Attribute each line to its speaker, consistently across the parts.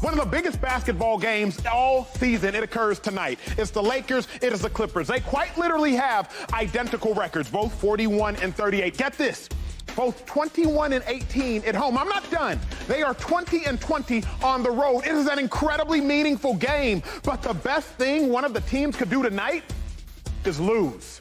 Speaker 1: One of the biggest basketball games all season, it occurs tonight. It's the Lakers, it is the Clippers. They quite literally have identical records, both 41 and 38. Get this, both 21 and 18 at home. I'm not done. They are 20 and 20 on the road. It is an incredibly meaningful game, but the best thing one of the teams could do tonight is lose.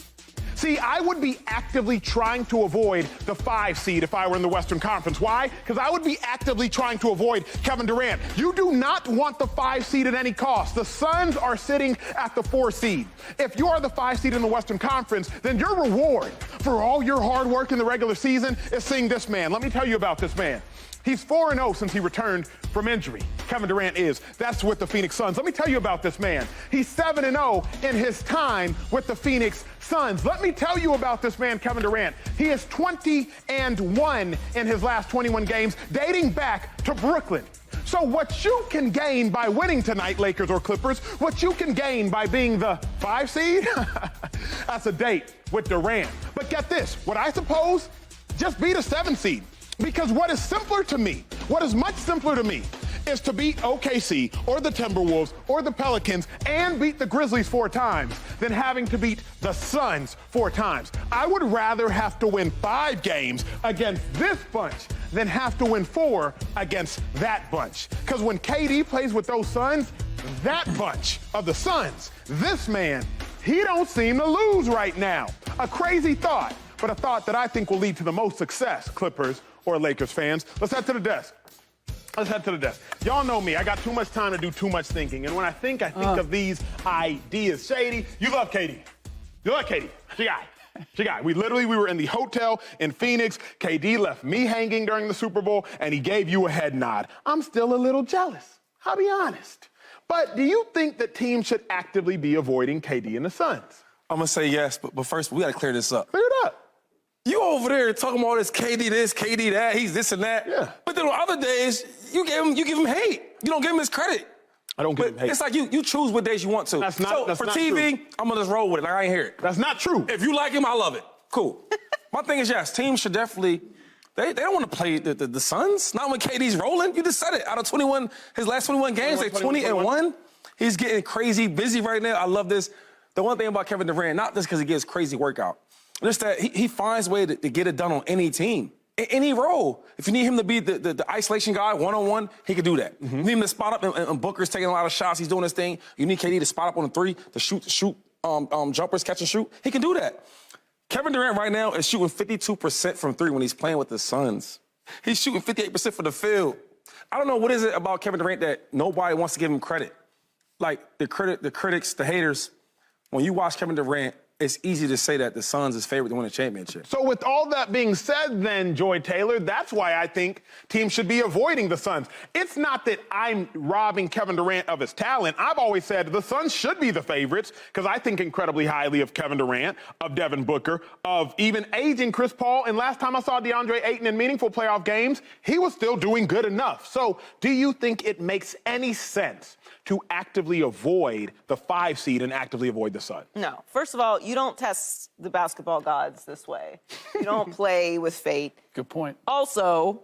Speaker 1: See, I would be actively trying to avoid the 5 seed if I were in the Western Conference. Why? Because I would be actively trying to avoid Kevin Durant. You do not want the 5 seed at any cost. The Suns are sitting at the 4 seed. If you are the 5 seed in the Western Conference, then your reward for all your hard work in the regular season is seeing this man. Let me tell you about this man. He's 4-0 since he returned from injury. Kevin Durant is. That's with the Phoenix Suns. Let me tell you about this man. He's 7-0 in his time with the Phoenix Suns. Let me tell you about this man, Kevin Durant. He is 20-1 in his last 21 games, dating back to Brooklyn. So what you can gain by winning tonight, Lakers or Clippers, what you can gain by being the 5 seed, that's a date with Durant. But get this, what I suppose, just be the 7 seed. Because what is simpler to me, what is much simpler to me, is to beat OKC or the Timberwolves or the Pelicans and beat the Grizzlies 4 times than having to beat the Suns 4 times. I would rather have to win 5 games against this bunch than have to win 4 against that bunch. Because when KD plays with those Suns, that bunch of the Suns, this man, he don't seem to lose right now. A crazy thought, but a thought that I think will lead to the most success, Clippers or Lakers fans. Let's head to the desk. Let's head to the desk. Y'all know me. I got too much time to do too much thinking. And when I think of these ideas. Shady, you love Katie. You love Katie. She got. We were in the hotel in Phoenix. KD left me hanging during the Super Bowl, and he gave you a head nod. I'm still a little jealous. I'll be honest. But do you think that teams should actively be avoiding KD and the Suns?
Speaker 2: I'm going to say yes, but first, we got to clear this up.
Speaker 1: Clear it up.
Speaker 2: You over there talking about all this KD that, he's this and that.
Speaker 1: Yeah.
Speaker 2: But then on other days, you give him hate. You don't give him his credit.
Speaker 1: I don't give him hate.
Speaker 2: It's like you choose what days you want to.
Speaker 1: That's not
Speaker 2: for TV,
Speaker 1: true.
Speaker 2: I'm going to just roll with it. Like, I ain't hear it.
Speaker 1: That's not true.
Speaker 2: If you like him, I love it. Cool. My thing is, yes, teams should definitely, they don't want to play the Suns. Not when KD's rolling. You just said it. Out of 21, his last 21 games, they're 20-1. He's getting crazy busy right now. I love this. The one thing about Kevin Durant, not just because he gives crazy workout, just that he finds a way to get it done on any team, in any role. If you need him to be the isolation guy, one-on-one, he can do that. You need him to spot up, and Booker's taking a lot of shots. He's doing his thing. You need KD to spot up on the 3, to shoot jumpers, catch and shoot. He can do that. Kevin Durant right now is shooting 52% from 3 when he's playing with the Suns. He's shooting 58% from the field. I don't know what is it about Kevin Durant that nobody wants to give him credit. Like the critics, the haters, when you watch Kevin Durant, it's easy to say that the Suns is favored to win a championship.
Speaker 1: So with all that being said then, Joy Taylor, that's why I think teams should be avoiding the Suns. It's not that I'm robbing Kevin Durant of his talent. I've always said the Suns should be the favorites because I think incredibly highly of Kevin Durant, of Devin Booker, of even aging Chris Paul. And last time I saw DeAndre Ayton in meaningful playoff games, he was still doing good enough. So do you think it makes any sense to actively avoid the 5 seed and actively avoid the Suns?
Speaker 3: No. First of all, you don't test the basketball gods this way. You don't play with fate.
Speaker 4: Good point.
Speaker 3: Also,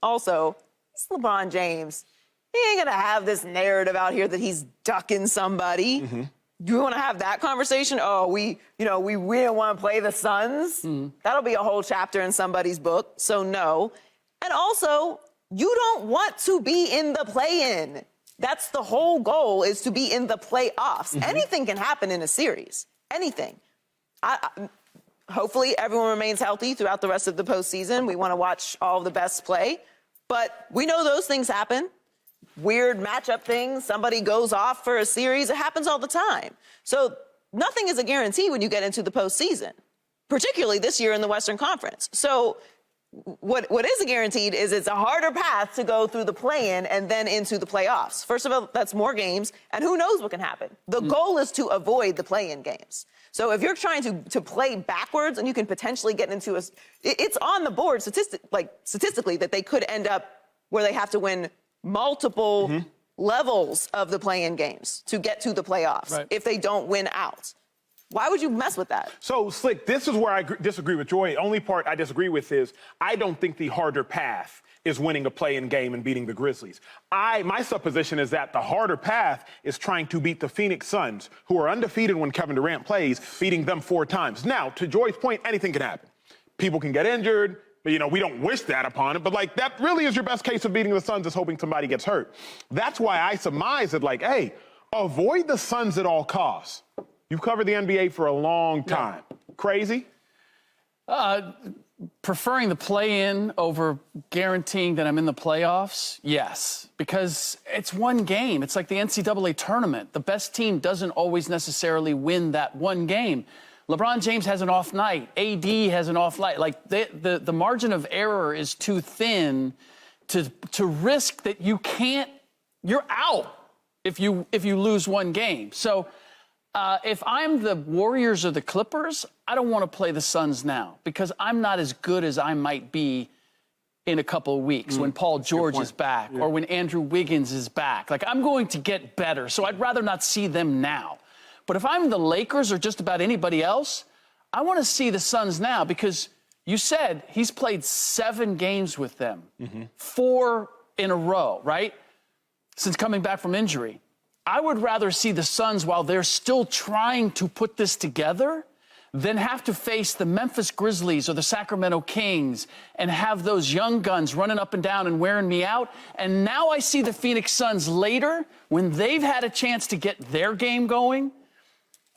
Speaker 3: it's LeBron James. He ain't gonna have this narrative out here that he's ducking somebody. Mm-hmm. You want to have that conversation? Oh, we really want to play the Suns. Mm-hmm. That'll be a whole chapter in somebody's book. So no. And also, you don't want to be in the play-in. That's the whole goal, is to be in the playoffs. Mm-hmm. Anything can happen in a series. Anything. Hopefully everyone remains healthy throughout the rest of the postseason. We want to watch all of the best play. But we know those things happen. Weird matchup things. Somebody goes off for a series. It happens all the time. So nothing is a guarantee when you get into the postseason, particularly this year in the Western Conference. So what is a guaranteed is it's a harder path to go through the play-in and then into the playoffs. First of all, that's more games, and who knows what can happen. The goal is to avoid the play-in games. So if you're trying to play backwards and you can potentially get into it's on the board statistically that they could end up where they have to win multiple levels of the play-in games to get to the playoffs if they don't win out. Why would you mess with that?
Speaker 1: So, Slick, this is where I disagree with Joy. The only part I disagree with is I don't think the harder path is winning a play-in game and beating the Grizzlies. My supposition is that the harder path is trying to beat the Phoenix Suns, who are undefeated when Kevin Durant plays, beating them 4 times. Now, to Joy's point, anything can happen. People can get injured. You know, we don't wish that upon it, but, like, that really is your best case of beating the Suns, is hoping somebody gets hurt. That's why I surmise that, like, hey, avoid the Suns at all costs. You've covered the NBA for a long time. No. Crazy?
Speaker 4: Preferring the play-in over guaranteeing that I'm in the playoffs, yes. Because it's one game. It's like the NCAA tournament. The best team doesn't always necessarily win that one game. LeBron James has an off night. AD has an off night. Like, the margin of error is too thin to risk that you can't, you're out if you lose one game. So if I'm the Warriors or the Clippers, I don't want to play the Suns now because I'm not as good as I might be in a couple of weeks when Paul George is back or when Andrew Wiggins is back. Like, I'm going to get better, so I'd rather not see them now. But if I'm the Lakers or just about anybody else, I want to see the Suns now because you said he's played 7 games with them, 4 in a row, right? Since coming back from injury. I would rather see the Suns while they're still trying to put this together than have to face the Memphis Grizzlies or the Sacramento Kings and have those young guns running up and down and wearing me out. And now I see the Phoenix Suns later when they've had a chance to get their game going.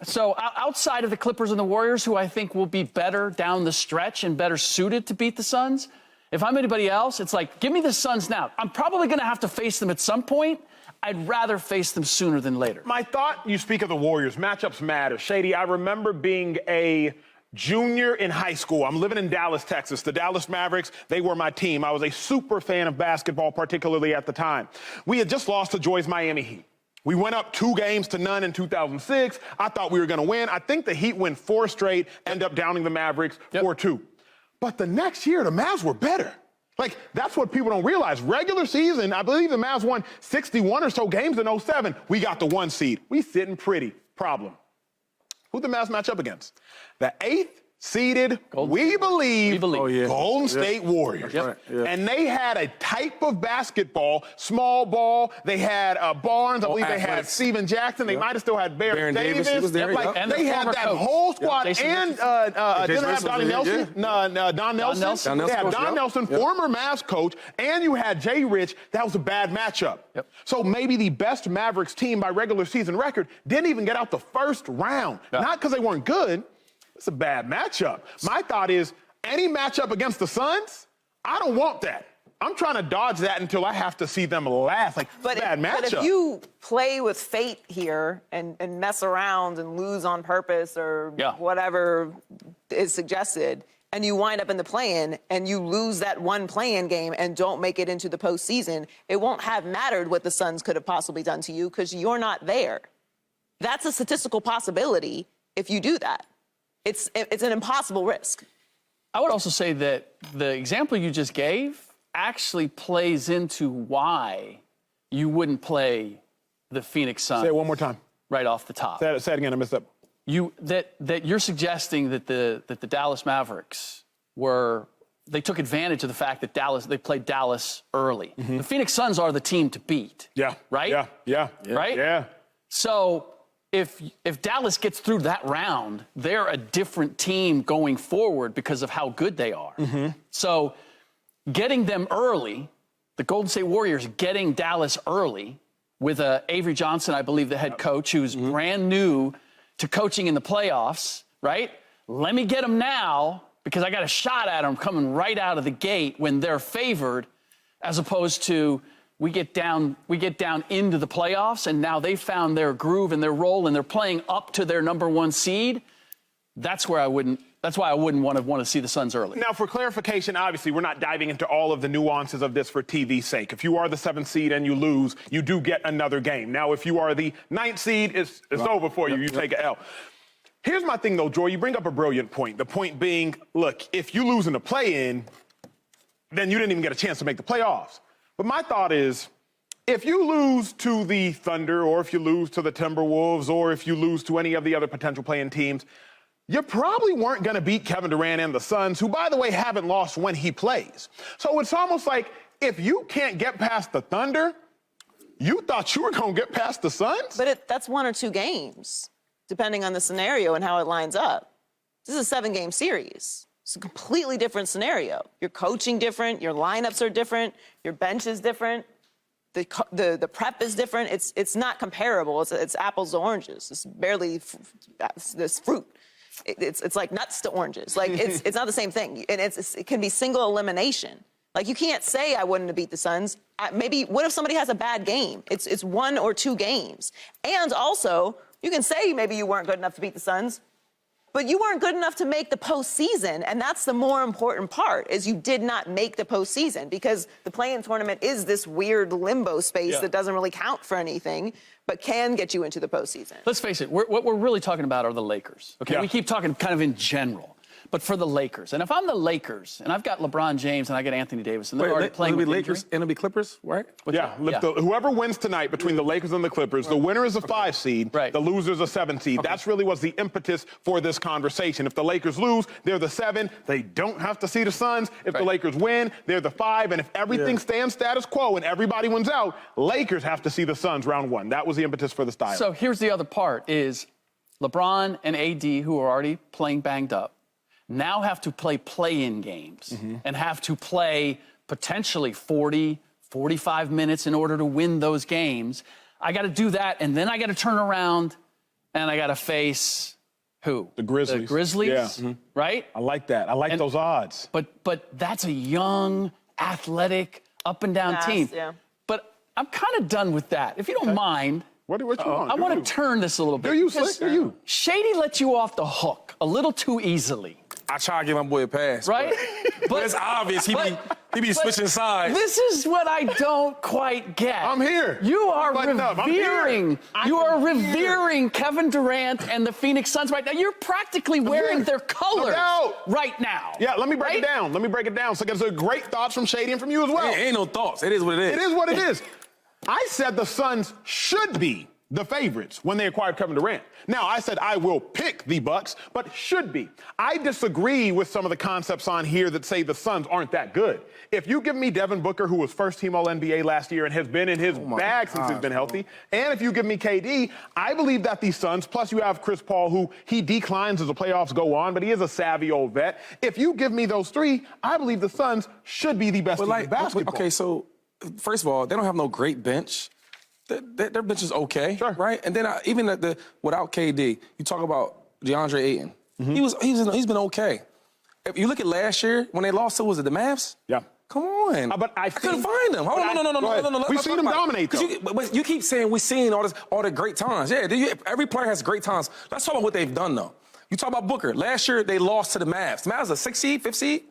Speaker 4: So outside of the Clippers and the Warriors, who I think will be better down the stretch and better suited to beat the Suns, if I'm anybody else, it's like, give me the Suns now. I'm probably going to have to face them at some point. I'd rather face them sooner than later.
Speaker 1: My thought, you speak of the Warriors, matchups matter. Shady, I remember being a junior in high school. I'm living in Dallas, Texas. The Dallas Mavericks, they were my team. I was a super fan of basketball, particularly at the time. We had just lost to Joy's Miami Heat. We went up 2-0 in 2006. I thought we were going to win. I think the Heat win 4 straight, end up downing the Mavericks 4-2. But the next year, the Mavs were better. Like, that's what people don't realize. Regular season, I believe the Mavs won 61 or so games in 07. We got the 1 seed. We sitting pretty. Problem. Who'd the Mavs match up against? The 8th seeded, we believe, Golden State Warriors. And they had a type of basketball, small ball. They had Barnes. I believe they had Steven Jackson. They might have still had Baron Davis.
Speaker 2: He was there,
Speaker 1: like, they had that whole squad. And didn't have Donnie Nelson. Don Nelson. They had Don Nelson, former Mavs coach, and you had Jay Rich. That was a bad matchup. So maybe the best Mavericks team by regular season record didn't even get out the first round. Not because they weren't good. It's a bad matchup. My thought is, any matchup against the Suns, I don't want that. I'm trying to dodge that until I have to see them last. Like, bad matchup.
Speaker 3: But if you play with fate here and mess around and lose on purpose or whatever is suggested, and you wind up in the play-in and you lose that one play-in game and don't make it into the postseason, it won't have mattered what the Suns could have possibly done to you because you're not there. That's a statistical possibility if you do that. It's an impossible risk.
Speaker 4: I would also say that the example you just gave actually plays into why you wouldn't play the Phoenix Suns.
Speaker 1: Say it one more time.
Speaker 4: Right off the top.
Speaker 1: Say it again, I missed up.
Speaker 4: That you're suggesting that the Dallas Mavericks they took advantage of the fact that they played Dallas early. The Phoenix Suns are the team to beat. Right? Right?
Speaker 1: Yeah.
Speaker 4: So if Dallas gets through that round, they're a different team going forward because of how good they are. So getting them early, the Golden State Warriors getting Dallas early with Avery Johnson, I believe, the head coach, who's brand new to coaching in the playoffs, right? Let me get them now because I got a shot at them coming right out of the gate when they're favored, as opposed to we get down into the playoffs, and now they found their groove and their role, and they're playing up to their number 1 seed. That's why I wouldn't want to see the Suns early.
Speaker 1: Now, for clarification, obviously, we're not diving into all of the nuances of this for TV's sake. If you are the 7th seed and you lose, you do get another game. Now, if you are the 9th seed, it's over for you. You take an L. Here's my thing, though, Joy. You bring up a brilliant point. The point being, look, if you lose in the play-in, then you didn't even get a chance to make the playoffs. But my thought is, if you lose to the Thunder, or if you lose to the Timberwolves, or if you lose to any of the other potential play-in teams, you probably weren't going to beat Kevin Durant and the Suns, who, by the way, haven't lost when he plays. So it's almost like If you can't get past the Thunder, you thought you were going to get past the Suns?
Speaker 3: But that's 1 or 2 games, depending on the scenario and how it lines up. This is a 7-game series. It's a completely different scenario. You're coaching different. Your lineups are different. Your bench is different. The prep is different. It's not comparable. It's apples to oranges. It's barely this fruit. It's like nuts to oranges. Like it's not the same thing. And it can be single elimination. Like, you can't say I wouldn't have beat the Suns. Maybe, what if somebody has a bad game? It's 1 or 2 games. And also, you can say maybe you weren't good enough to beat the Suns, but you weren't good enough to make the postseason. And that's the more important part, is you did not make the postseason, because the play-in tournament is this weird limbo space that doesn't really count for anything, but can get you into the postseason.
Speaker 4: Let's face it, what we're really talking about are the Lakers. Okay, we keep talking kind of in general. But for the Lakers, and if I'm the Lakers, and I've got LeBron James and I got Anthony Davis, and they're already playing with
Speaker 2: Lakers and it'll be Clippers, right?
Speaker 1: Whoever wins tonight between the Lakers and the Clippers, the winner is a 5 seed, the loser is a 7 seed. That's really what's the impetus for this conversation. If the Lakers lose, they're the 7. They don't have to see the Suns. If the Lakers win, they're the 5. And if everything stands status quo and everybody wins out, Lakers have to see the Suns round 1. That was the impetus for the style.
Speaker 4: So here's the other part, is LeBron and AD, who are already playing banged up, now have to play play-in games and have to play potentially 40, 45 minutes in order to win those games. I got to do that, and then I got to turn around and I got to face who?
Speaker 1: The Grizzlies.
Speaker 4: The Grizzlies, right?
Speaker 1: I like that. I like those odds.
Speaker 4: But that's a young, athletic, up-and-down team.
Speaker 3: Yeah.
Speaker 4: But I'm kind of done with that. If you don't mind,
Speaker 1: What you want?
Speaker 4: I want to turn this a little bit.
Speaker 1: Do you, Slick? Do you?
Speaker 4: Shady let you off the hook a little too easily.
Speaker 2: I try to give my boy a pass.
Speaker 4: Right?
Speaker 2: But it's obvious. He be switching sides.
Speaker 4: This is what I don't quite get.
Speaker 1: I'm here.
Speaker 4: You are
Speaker 1: revering.
Speaker 4: revering Kevin Durant and the Phoenix Suns right now. You're practically wearing their colors right now.
Speaker 1: Yeah, let me break it down. Let me break it down. So there's great thoughts from Shady and from you as well.
Speaker 2: Ain't no thoughts. It is what it is.
Speaker 1: It is what it is. I said the Suns should be the favorites when they acquired Kevin Durant. Now, I said I will pick the Bucks, but should be. I disagree with some of the concepts on here that say the Suns aren't that good. If you give me Devin Booker, who was first-team All-NBA last year and has been in his bag since he's been healthy, and if you give me KD, I believe that the Suns, plus you have Chris Paul, who he declines as the playoffs go on, but he is a savvy old vet. If you give me those 3, I believe the Suns should be the best team in basketball.
Speaker 2: Okay, so first of all, they don't have no great bench. Their bench is okay, right? And then even without KD, you talk about DeAndre Ayton. He's been okay. If you look at last year when they lost to, was it the Mavs?
Speaker 1: Yeah.
Speaker 2: Come on.
Speaker 1: But I
Speaker 2: couldn't find them. No.
Speaker 1: We've seen them dominate, though.
Speaker 2: But you keep saying we've seen all the great times. Yeah, every player has great times. Let's talk about what they've done, though. You talk about Booker. Last year, they lost to the Mavs. The Mavs are 6th seed, 5th seed?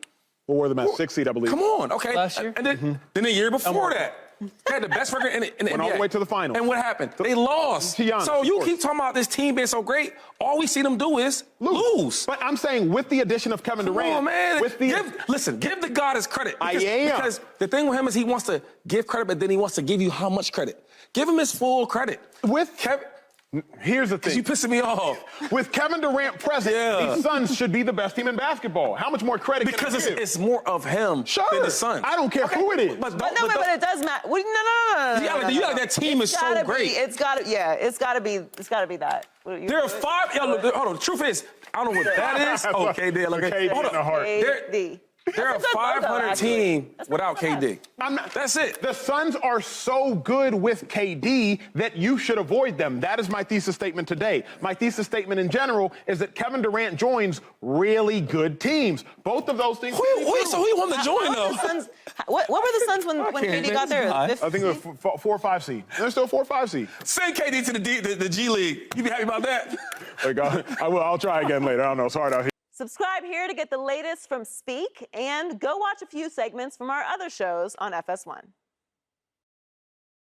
Speaker 1: What were the Mavs? 6th seed, I believe.
Speaker 2: Come on, okay.
Speaker 4: Last year?
Speaker 2: And then the year before that. They had the best record in the NBA.
Speaker 1: Went all the way to the finals.
Speaker 2: And what happened? They lost.
Speaker 1: Giannis,
Speaker 2: so you keep talking about this team being so great. All we see them do is lose.
Speaker 1: But I'm saying with the addition of Kevin Durant.
Speaker 2: Come on, man.
Speaker 1: With
Speaker 2: give the God his credit. Because the thing with him is he wants to give credit, but then he wants to give you how much credit. Give him his full credit.
Speaker 1: With Kevin. Here's the thing.
Speaker 2: You pissing me off.
Speaker 1: With Kevin Durant present, the Suns should be the best team in basketball. How much more credit can I give?
Speaker 2: It's more of him than the Suns.
Speaker 1: I don't care who it is.
Speaker 3: But it does matter. No.
Speaker 2: You got that team is so great.
Speaker 3: It's got to be that.
Speaker 2: There are 5. Hold on. The truth is, I don't know what that is. Okay, there. Look, hold on. They're a 500 team without KD. That's it.
Speaker 1: The Suns are so good with KD that you should avoid them. That is my thesis statement today. My thesis statement in general is that Kevin Durant joins really good teams. Both of those things.
Speaker 2: So who you want to join, though?
Speaker 3: What were the Suns when KD got there?
Speaker 1: I think it was 4 or 5 seed. They're still 4 or 5 seed.
Speaker 2: Send KD to the G League. You be happy about that?
Speaker 1: I will. I'll try again later. I don't know. It's hard out here.
Speaker 3: Subscribe here to get the latest from Speak, and go watch a few segments from our other shows on FS1.